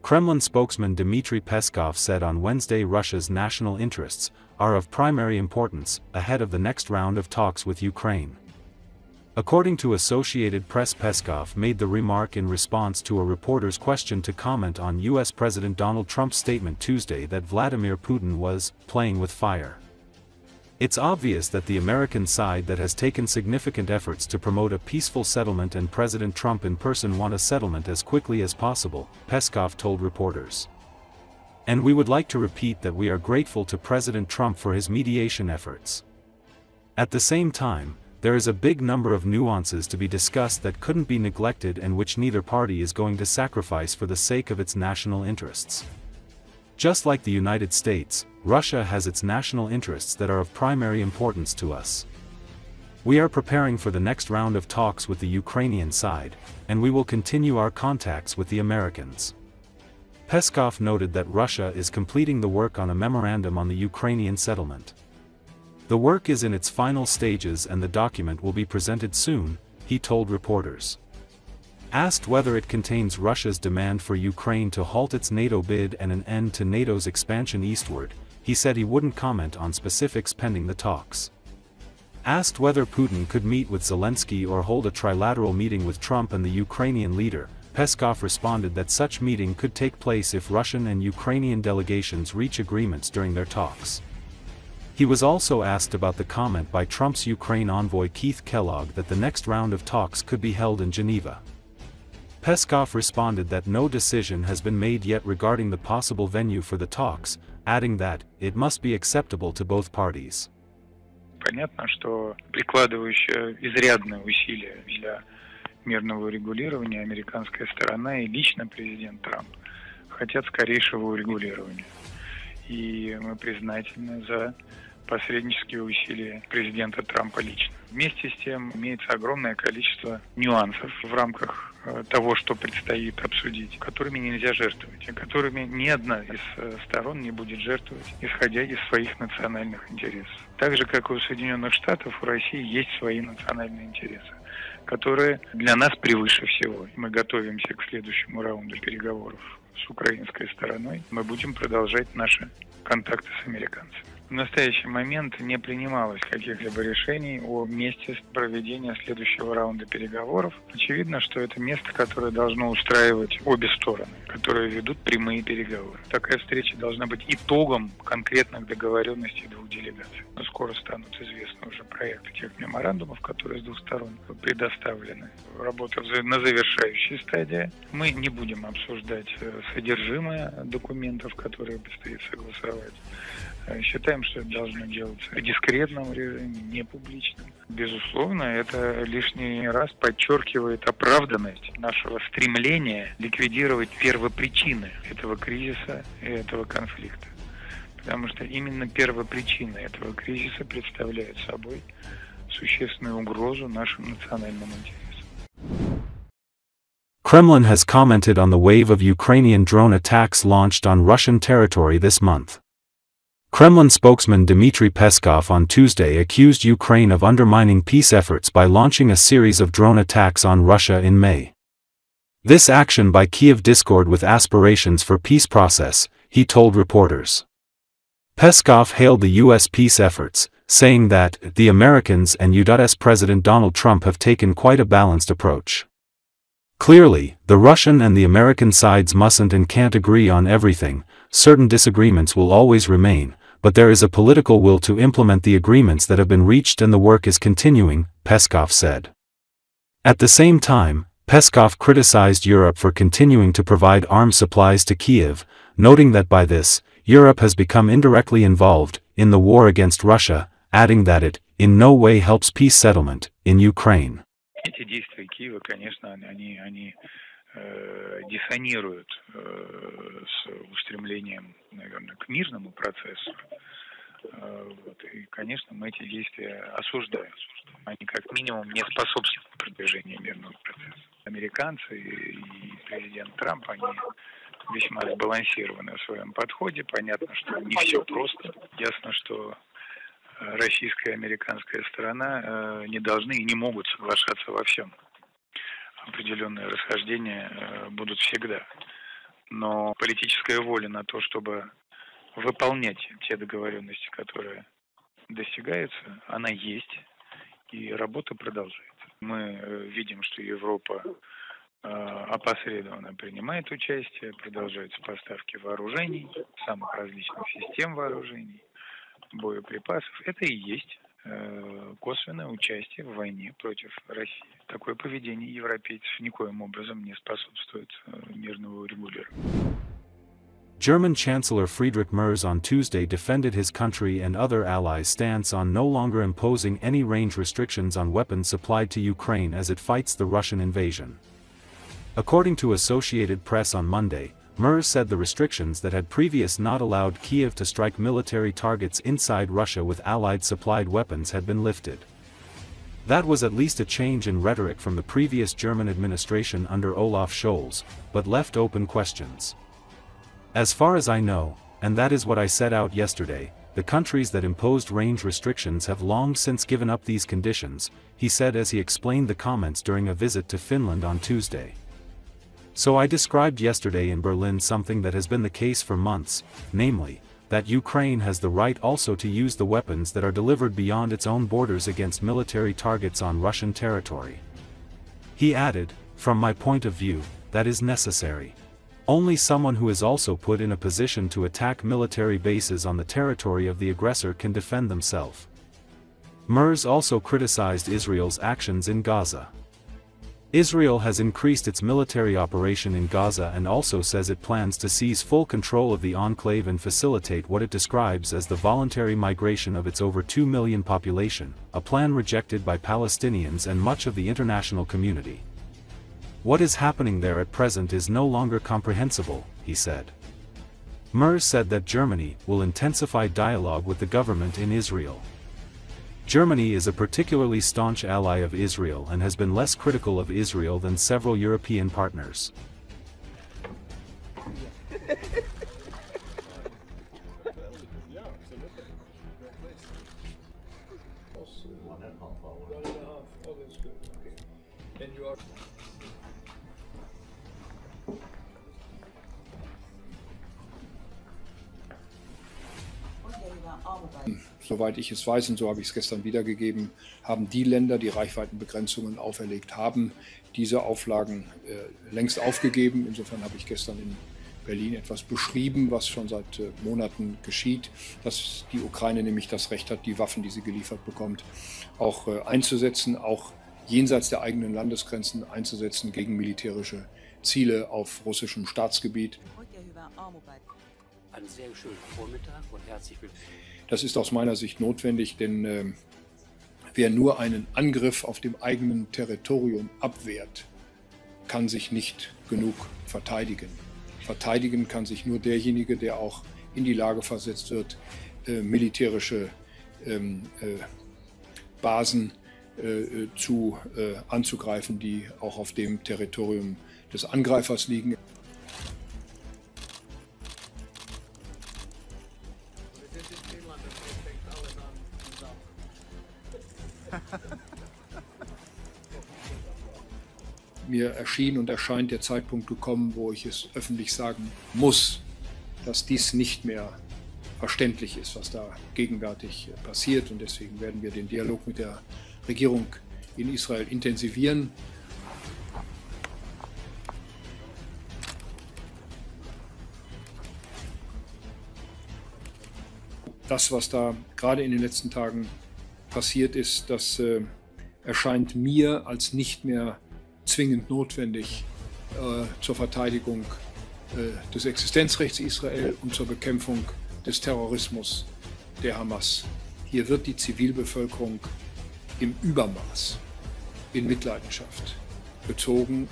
Kremlin spokesman Dmitry Peskov said on Wednesday Russia's national interests are of primary importance ahead of the next round of talks with Ukraine. According to Associated Press, Peskov made the remark in response to a reporter's question to comment on U.S. President Donald Trump's statement Tuesday that Vladimir Putin was playing with fire. It's obvious that the American side that has taken significant efforts to promote a peaceful settlement and President Trump in person want a settlement as quickly as possible, Peskov told reporters. And we would like to repeat that we are grateful to President Trump for his mediation efforts. At the same time, there is a big number of nuances to be discussed that couldn't be neglected and which neither party is going to sacrifice for the sake of its national interests. Just like the United States, Russia has its national interests that are of primary importance to us. We are preparing for the next round of talks with the Ukrainian side, and we will continue our contacts with the Americans. Peskov noted that Russia is completing the work on a memorandum on the Ukrainian settlement. The work is in its final stages and the document will be presented soon, he told reporters. Asked whether it contains Russia's demand for Ukraine to halt its NATO bid and an end to NATO's expansion eastward, he said he wouldn't comment on specifics pending the talks. Asked whether Putin could meet with Zelenski or hold a trilateral meeting with Trump and the Ukrainian leader, Peskov responded that such meeting could take place if Russian and Ukrainian delegations reach agreements during their talks. He was also asked about the comment by Trump's Ukraine envoy Keith Kellogg that the next round of talks could be held in Geneva. Peskov responded that no decision has been made yet regarding the possible venue for the talks, adding that it must be acceptable to both parties. Понятно, что прикладывающая изрядные усилия для мирного урегулирования американская сторона и лично президент Трамп хотят скорейшего урегулирования. И мы признательны за посреднические усилия президента Трампа лично. Вместе с тем имеется огромное количество нюансов в рамках того, что предстоит обсудить, которыми нельзя жертвовать, и которыми ни одна из сторон не будет жертвовать, исходя из своих национальных интересов. Так же, как и у Соединенных Штатов, у России есть свои национальные интересы, которые для нас превыше всего. Мы готовимся к следующему раунду переговоров с украинской стороной. Мы будем продолжать наши контакты с американцами. В настоящий момент не принималось каких-либо решений о месте проведения следующего раунда переговоров. Очевидно, что это место, которое должно устраивать обе стороны, которые ведут прямые переговоры. Такая встреча должна быть итогом конкретных договоренностей двух делегаций. Но скоро станут известны уже проекты тех меморандумов, которые с двух сторон предоставлены. Работа на завершающей стадии. Мы не будем обсуждать содержимое документов, которые предстоит согласовать. Считаем, что это должно делаться в дискретном режиме, не публичном. Безусловно, это лишний раз подчеркивает оправданность нашего стремления ликвидировать первопричины этого кризиса и этого конфликта. Потому что именно первопричины этого кризиса представляют собой существенную угрозу нашим национальным интересам. Kremlin has commented on the wave of Ukrainian drone attacks launched on Russian territory this month. Kremlin spokesman Dmitry Peskov on Tuesday accused Ukraine of undermining peace efforts by launching a series of drone attacks on Russia in May. This action by Kiev discord with aspirations for peace process, he told reporters. Peskov hailed the U.S. peace efforts, saying that the Americans and U.S. President Donald Trump have taken quite a balanced approach. Clearly, the Russian and the American sides mustn't and can't agree on everything, certain disagreements will always remain, but there is a political will to implement the agreements that have been reached and the work is continuing, Peskov said. At the same time, Peskov criticized Europe for continuing to provide arms supplies to Kyiv, noting that by this, Europe has become indirectly involved in the war against Russia, adding that it, in no way helps peace settlement in Ukraine. Эти действия Киева, конечно, они диссонируют с устремлением, наверное, к мирному процессу. И, конечно, мы эти действия осуждаем. Они как минимум не способствуют продвижению мирного процесса. Американцы и президент Трамп, они весьма сбалансированы в своем подходе. Понятно, что не все просто. Ясно, что российская и американская сторона не должны и не могут соглашаться во всем. Определенные расхождения будут всегда. Но политическая воля на то, чтобы выполнять те договоренности, которые достигаются, она есть, и работа продолжается. Мы видим, что Европа опосредованно принимает участие, продолжаются поставки вооружений, самых различных систем вооружений, боеприпасов. Это и есть косвенное участие в войне против России. Такое поведение европейцев никоим образом не способствует мирному урегулированию. German Chancellor Friedrich Merz on Tuesday defended his country and other allies' stance on no longer imposing any range restrictions on weapons supplied to Ukraine as it fights the Russian invasion. According to Associated Press on Monday, Merz said the restrictions that had previously not allowed Kiev to strike military targets inside Russia with Allied-supplied weapons had been lifted. That was at least a change in rhetoric from the previous German administration under Olaf Scholz, but left open questions. As far as I know, and that is what I set out yesterday, the countries that imposed range restrictions have long since given up these conditions, he said as he explained the comments during a visit to Finland on Tuesday. So I described yesterday in Berlin something that has been the case for months, namely, that Ukraine has the right also to use the weapons that are delivered beyond its own borders against military targets on Russian territory. He added, from my point of view, that is necessary. Only someone who is also put in a position to attack military bases on the territory of the aggressor can defend themselves. Merz also criticized Israel's actions in Gaza. Israel has increased its military operation in Gaza and also says it plans to seize full control of the enclave and facilitate what it describes as the voluntary migration of its over 2 million population, a plan rejected by Palestinians and much of the international community. What is happening there at present is no longer comprehensible, he said. Merz said that Germany will intensify dialogue with the government in Israel. Germany is a particularly staunch ally of Israel and has been less critical of Israel than several European partners. Soweit ich es weiß, und so habe ich es gestern wiedergegeben, haben die Länder, die Reichweitenbegrenzungen auferlegt haben, diese Auflagen längst aufgegeben. Insofern habe ich gestern in Berlin etwas beschrieben, was schon seit Monaten geschieht, dass die Ukraine nämlich das Recht hat, die Waffen, die sie geliefert bekommt, auch einzusetzen, auch jenseits der eigenen Landesgrenzen einzusetzen gegen militärische Ziele auf russischem Staatsgebiet. Einen sehr schönen Vormittag und herzlich willkommen. Das ist aus meiner Sicht notwendig, denn wer nur einen Angriff auf dem eigenen Territorium abwehrt, kann sich nicht genug verteidigen. Verteidigen kann sich nur derjenige, der auch in die Lage versetzt wird, militärische Basen anzugreifen, die auch auf dem Territorium des Angreifers liegen. Mir erschien und erscheint der Zeitpunkt gekommen, wo ich es öffentlich sagen muss, dass dies nicht mehr verständlich ist, was da gegenwärtig passiert. Und deswegen werden wir den Dialog mit der Regierung in Israel intensivieren. Das, was da gerade in den letzten Tagen passiert ist, das erscheint mir als nicht mehr zwingend notwendig zur Verteidigung des Existenzrechts Israel und zur Bekämpfung des Terrorismus der Hamas. Hier wird die Zivilbevölkerung im Übermaß in Mitleidenschaft gezogen.